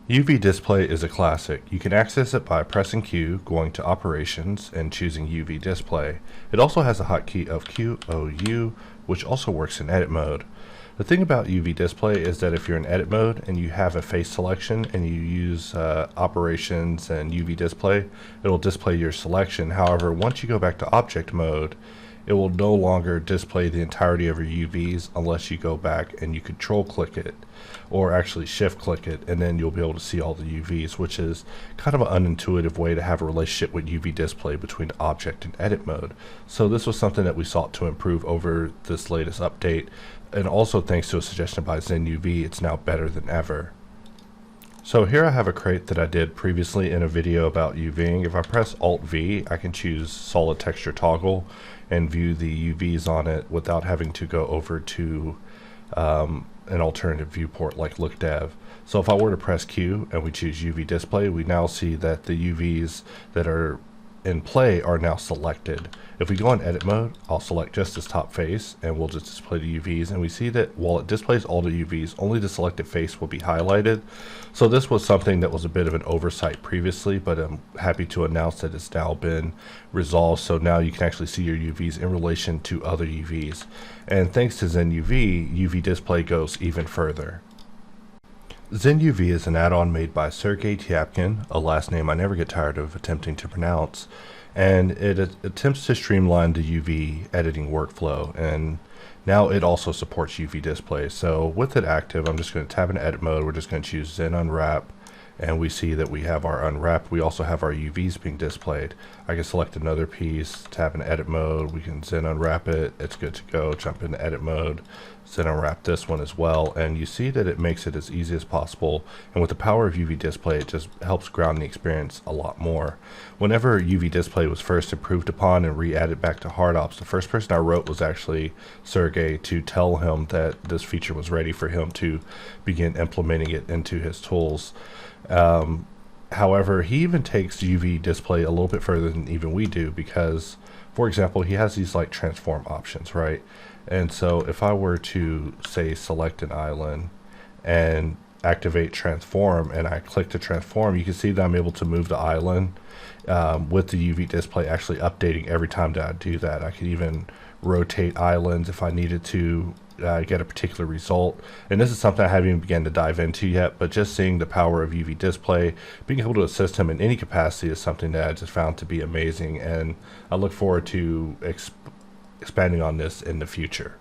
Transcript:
UV display is a classic. You can access it by pressing Q, going to operations, and choosing UV display. It also has a hotkey of QOU, which also works in edit mode. The thing about UV display is that if you're in edit mode and you have a face selection and you use operations and UV display, it will display your selection. However, once you go back to object mode, it will no longer display the entirety of your UVs unless you go back and you control click it, or actually shift click it, and then you'll be able to see all the UVs, which is kind of an unintuitive way to have a relationship with UV display between object and edit mode. So this was something that we sought to improve over this latest update, and also thanks to a suggestion by ZenUV, it's now better than ever. So here I have a crate that I did previously in a video about UVing. If I press Alt V, I can choose solid texture toggle and view the UVs on it without having to go over to an alternative viewport like Look Dev. So if I were to press Q and we choose UV display, we now see that the UVs that are in play are now selected. If we go in edit mode, I'll select just this top face and we'll just display the UVs, and we see that while it displays all the UVs, only the selected face will be highlighted. So this was something that was a bit of an oversight previously, but I'm happy to announce that it's now been resolved. So now you can actually see your UVs in relation to other UVs. And thanks to ZenUV, UV display goes even further. ZenUV is an add-on made by Sergey Tyapkin, a last name I never get tired of attempting to pronounce, and it attempts to streamline the UV editing workflow, and now it also supports UV display. So with it active, I'm just going to tab into edit mode. We're just going to choose Zen Unwrap, and we see that we have our unwrapped. We also have our UVs being displayed. I can select another piece, tab in edit mode, we can Zen Unwrap it, it's good to go, jump into edit mode, Zen Unwrap this one as well, and you see that it makes it as easy as possible, and with the power of UV display, it just helps ground the experience a lot more. Whenever UV display was first improved upon and re-added back to HardOps, the first person I wrote was actually Sergey to tell him that this feature was ready for him to begin implementing it into his tools. However, he even takes UV display a little bit further than even we do, because, for example, he has these like transform options, right? And so if I were to say select an island and activate transform, and I click to transform, you can see that I'm able to move the island with the UV display actually updating every time that I do that. I could even rotate islands if I needed to get a particular result, and this is something I haven't even begun to dive into yet, but just seeing the power of UV display, being able to assist him in any capacity, is something that I just found to be amazing, and I look forward to expanding on this in the future.